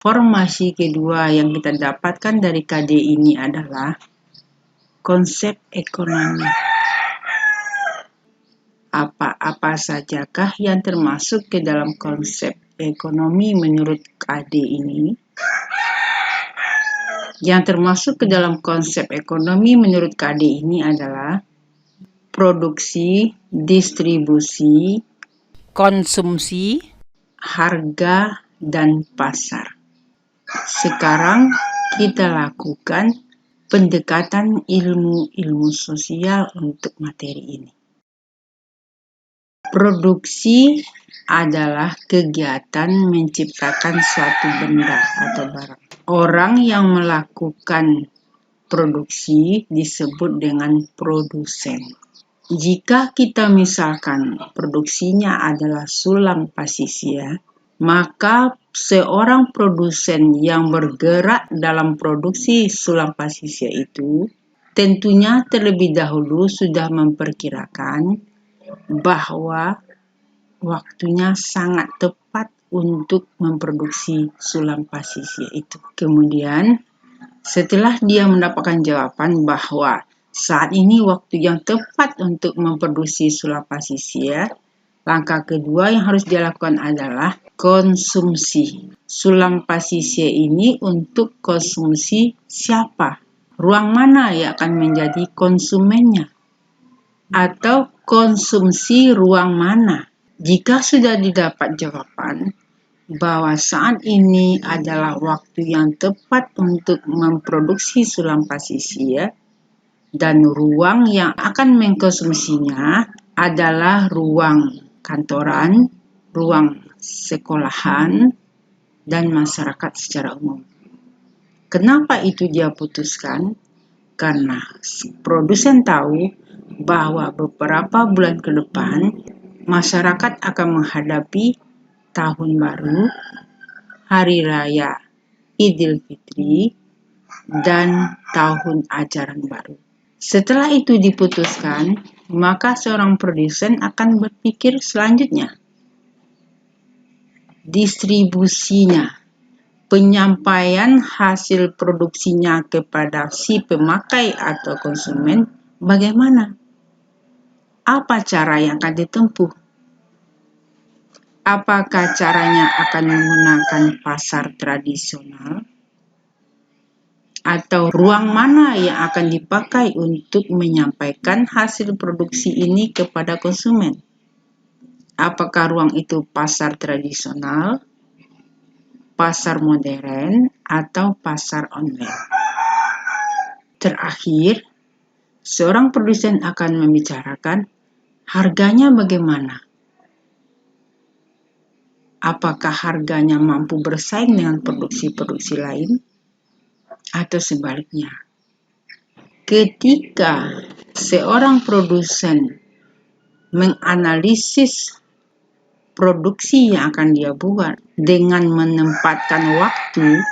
Informasi kedua yang kita dapatkan dari KD ini adalah konsep ekonomi. Apa-apa sajakah yang termasuk ke dalam konsep ekonomi menurut KD ini? Yang termasuk ke dalam konsep ekonomi menurut KD ini adalah produksi, distribusi, konsumsi, harga, dan pasar. Sekarang kita lakukan pendekatan ilmu sosial untuk materi ini. Produksi adalah kegiatan menciptakan suatu benda atau barang. Orang yang melakukan produksi disebut dengan produsen. Jika kita misalkan produksinya adalah sulam pasisia, maka seorang produsen yang bergerak dalam produksi sulam pasisia itu tentunya terlebih dahulu sudah memperkirakan bahwa waktunya sangat tepat untuk memproduksi sulam pasisia itu. Kemudian setelah dia mendapatkan jawaban bahwa saat ini waktu yang tepat untuk memproduksi sulam pasisia, langkah kedua yang harus dia lakukan adalah konsumsi. Sulam pasisia ini untuk konsumsi siapa? Ruang mana yang akan menjadi konsumennya? Atau konsumsi ruang mana? Jika sudah didapat jawaban bahwa saat ini adalah waktu yang tepat untuk memproduksi sulam pasisia dan ruang yang akan mengkonsumsinya adalah ruang kantoran, ruang sekolahan, dan masyarakat secara umum. Kenapa itu dia putuskan? Karena produsen tahu bahwa beberapa bulan ke depan masyarakat akan menghadapi tahun baru, hari raya Idul Fitri, dan tahun ajaran baru. Setelah itu diputuskan, maka seorang produsen akan berpikir selanjutnya. Distribusinya, penyampaian hasil produksinya kepada si pemakai atau konsumen bagaimana? Apa cara yang akan ditempuh? Apakah caranya akan menggunakan pasar tradisional? Atau ruang mana yang akan dipakai untuk menyampaikan hasil produksi ini kepada konsumen? Apakah ruang itu pasar tradisional, pasar modern, atau pasar online? Terakhir, seorang produsen akan membicarakan harganya bagaimana. Apakah harganya mampu bersaing dengan produksi-produksi lain? Atau sebaliknya. Ketika seorang produsen menganalisis produksi yang akan dia buat dengan menempatkan waktu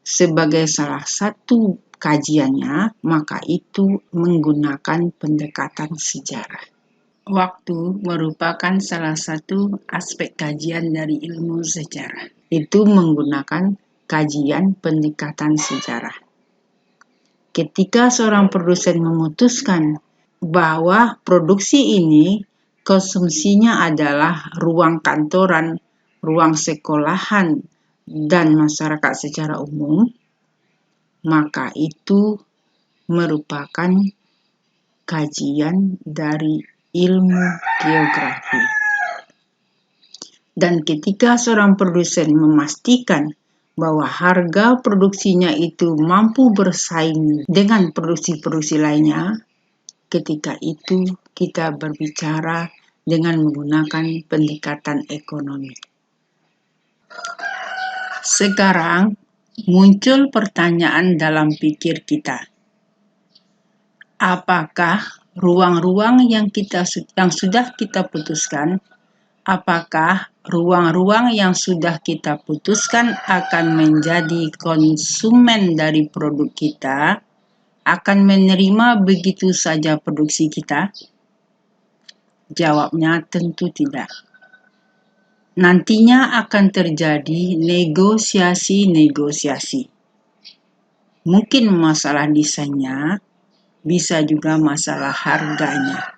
sebagai salah satu kajiannya, maka itu menggunakan pendekatan sejarah. Waktu merupakan salah satu aspek kajian dari ilmu sejarah. Itu menggunakan kajian pendekatan sejarah. Ketika seorang produsen memutuskan bahwa produksi ini konsumsinya adalah ruang kantoran, ruang sekolahan, dan masyarakat secara umum, maka itu merupakan kajian dari ilmu geografi. Dan ketika seorang produsen memastikan bahwa harga produksinya itu mampu bersaing dengan produksi-produksi lainnya, ketika itu kita berbicara dengan menggunakan pendekatan ekonomi. Sekarang muncul pertanyaan dalam pikir kita. Apakah ruang-ruang yang sudah kita putuskan, apakah ruang-ruang yang sudah kita putuskan akan menjadi konsumen dari produk kita, akan menerima begitu saja produksi kita? Jawabnya tentu tidak. nantinya akan terjadi negosiasi-negosiasi. Mungkin masalah desainnya, bisa juga masalah harganya.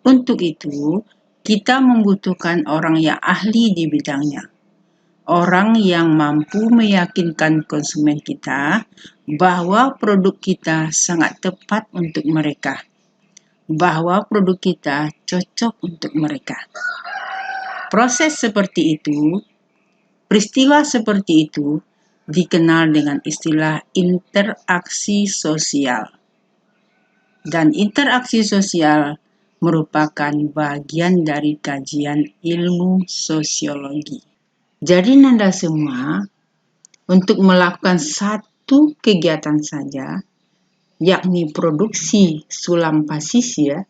Untuk itu, kita membutuhkan orang yang ahli di bidangnya. Orang yang mampu meyakinkan konsumen kita bahwa produk kita sangat tepat untuk mereka, bahwa produk kita cocok untuk mereka. Proses seperti itu, peristiwa seperti itu, dikenal dengan istilah interaksi sosial. Dan interaksi sosial merupakan bagian dari kajian ilmu sosiologi. Jadi Nanda semua, untuk melakukan satu kegiatan saja, yakni produksi sulam pasisir,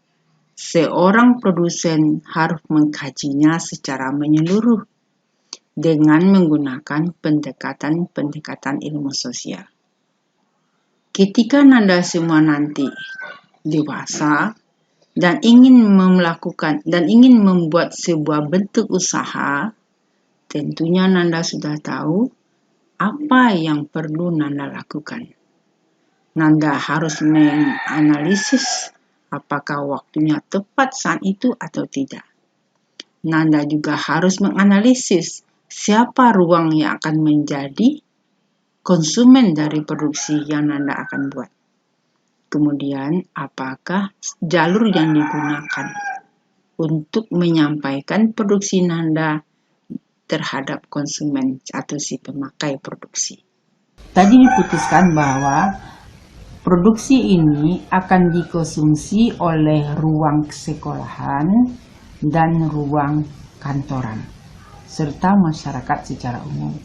seorang produsen harus mengkajinya secara menyeluruh dengan menggunakan pendekatan-pendekatan ilmu sosial. Ketika Nanda semua nanti dewasa dan ingin membuat sebuah bentuk usaha, tentunya Nanda sudah tahu apa yang perlu Nanda lakukan. Nanda harus menganalisis apakah waktunya tepat saat itu atau tidak. Nanda juga harus menganalisis siapa ruang yang akan menjadi konsumen dari produksi yang Nanda akan buat. Kemudian, apakah jalur yang digunakan untuk menyampaikan produksi Nanda terhadap konsumen atau si pemakai produksi. Tadi diputuskan bahwa produksi ini akan dikonsumsi oleh ruang sekolahan dan ruang kantoran, serta masyarakat secara umum.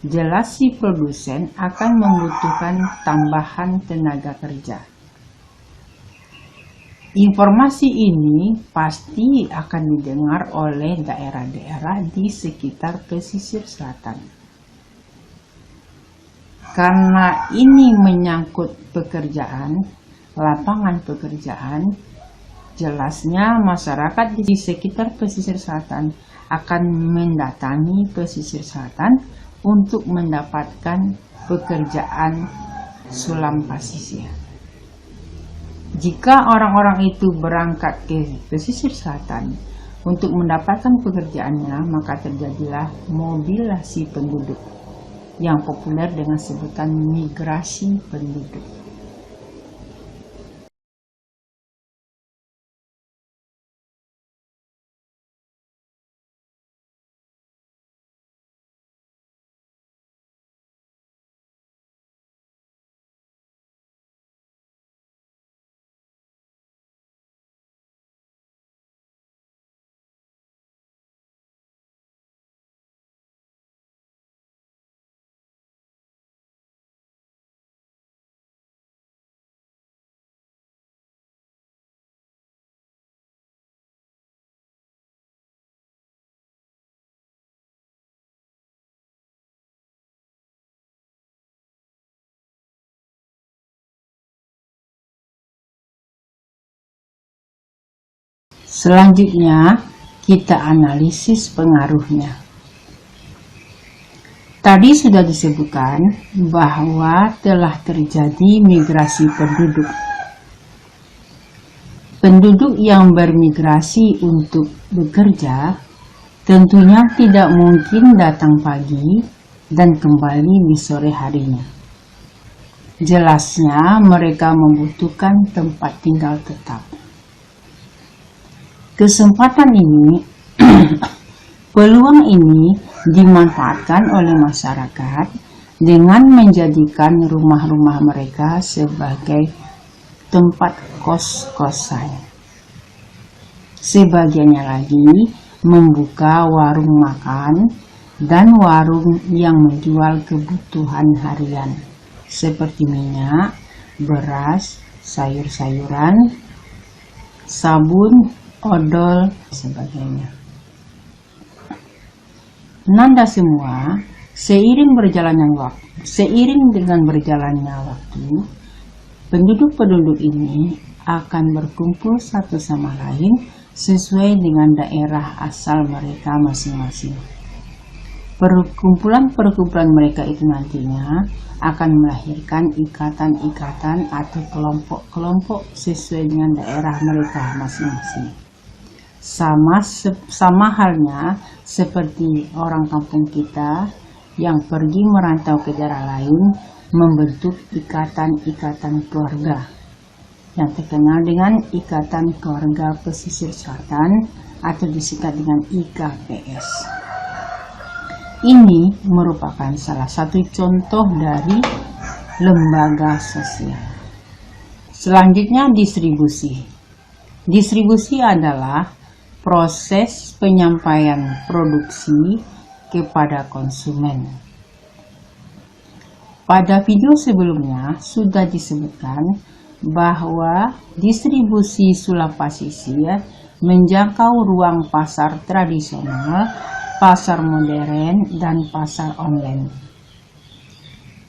Jelas si produsen akan membutuhkan tambahan tenaga kerja. Informasi ini pasti akan didengar oleh daerah-daerah di sekitar pesisir selatan. Karena ini menyangkut pekerjaan, lapangan pekerjaan, jelasnya masyarakat di sekitar pesisir selatan akan mendatangi pesisir selatan untuk mendapatkan pekerjaan sulam pasisir. Jika orang-orang itu berangkat ke pesisir selatan untuk mendapatkan pekerjaannya, maka terjadilah mobilisasi penduduk yang populer dengan sebutan migrasi penduduk. Selanjutnya, kita analisis pengaruhnya. Tadi sudah disebutkan bahwa telah terjadi migrasi penduduk. Penduduk yang bermigrasi untuk bekerja tentunya tidak mungkin datang pagi dan kembali di sore harinya. Jelasnya mereka membutuhkan tempat tinggal tetap. Kesempatan ini, peluang ini dimanfaatkan oleh masyarakat dengan menjadikan rumah-rumah mereka sebagai tempat kos-kosan. Sebagiannya lagi membuka warung makan dan warung yang menjual kebutuhan harian seperti minyak, beras, sayur-sayuran, sabun, odol, sebagainya. Nanda semua, seiring dengan berjalannya waktu, penduduk-penduduk ini akan berkumpul satu sama lain sesuai dengan daerah asal mereka masing-masing. Perkumpulan-perkumpulan mereka itu nantinya akan melahirkan ikatan-ikatan atau kelompok-kelompok sesuai dengan daerah mereka masing-masing. Sama halnya seperti orang kampung kita yang pergi merantau ke daerah lain membentuk ikatan-ikatan keluarga yang terkenal dengan Ikatan Keluarga Pesisir Selatan atau disingkat dengan IKPS. Ini merupakan salah satu contoh dari lembaga sosial. Selanjutnya distribusi. Distribusi adalah proses penyampaian produksi kepada konsumen. Pada video sebelumnya sudah disebutkan bahwa distribusi sulap pasisir menjangkau ruang pasar tradisional, pasar modern, dan pasar online.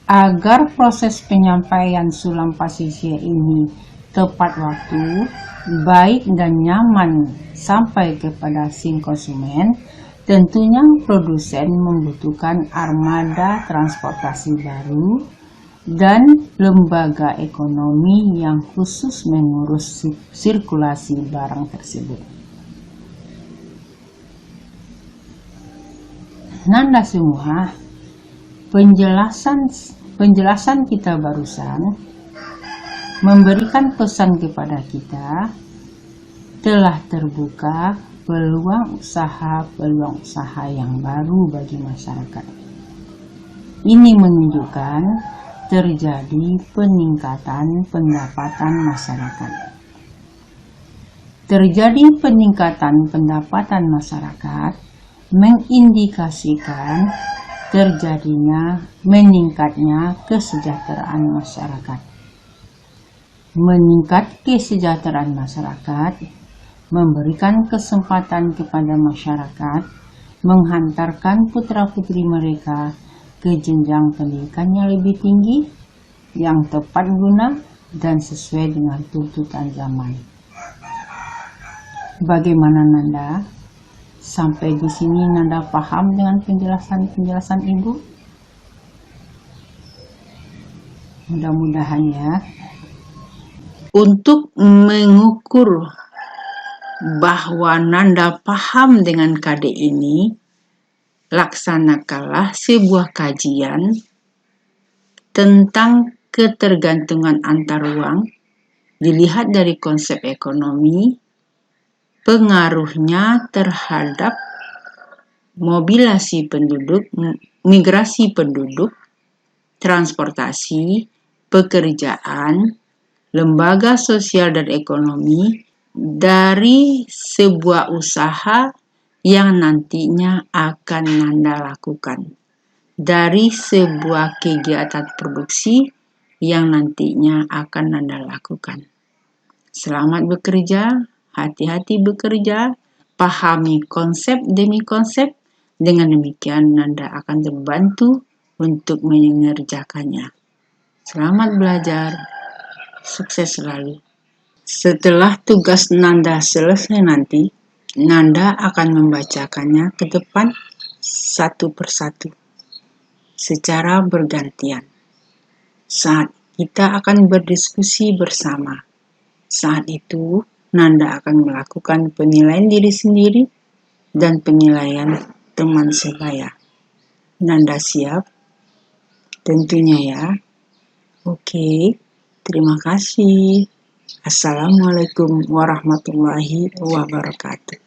Agar proses penyampaian sulam pasisir ini tepat waktu, baik dan nyaman sampai kepada si konsumen, tentunya produsen membutuhkan armada transportasi baru dan lembaga ekonomi yang khusus mengurus sirkulasi barang tersebut. Nanda semua, penjelasan kita barusan memberikan pesan kepada kita telah terbuka peluang usaha yang baru bagi masyarakat. Ini menunjukkan terjadi peningkatan pendapatan masyarakat. Terjadi peningkatan pendapatan masyarakat mengindikasikan terjadinya meningkatnya kesejahteraan masyarakat. Meningkat kesejahteraan masyarakat memberikan kesempatan kepada masyarakat menghantarkan putra-putri mereka ke jenjang pendidikan yang lebih tinggi, yang tepat guna dan sesuai dengan tuntutan zaman. Bagaimana Nanda? Sampai di sini Nanda paham dengan penjelasan Ibu? Mudah-mudahan ya. Untuk mengukur bahwa Nanda paham dengan KD ini, laksanakanlah sebuah kajian tentang ketergantungan antar uang, dilihat dari konsep ekonomi, pengaruhnya terhadap mobilisasi penduduk, migrasi penduduk, transportasi, pekerjaan, lembaga sosial dan ekonomi dari sebuah usaha yang nantinya akan Nanda lakukan, dari sebuah kegiatan produksi yang nantinya akan Nanda lakukan. Selamat bekerja. Hati-hati bekerja, pahami konsep demi konsep, dengan demikian Nanda akan terbantu untuk mengerjakannya. Selamat belajar, sukses selalu. Setelah tugas Nanda selesai nanti, Nanda akan membacakannya ke depan satu persatu, secara bergantian. Saat kita akan berdiskusi bersama, saat itu Nanda akan melakukan penilaian diri sendiri dan penilaian teman sebaya. Nanda siap? Tentunya ya. Oke, terima kasih. Assalamualaikum warahmatullahi wabarakatuh.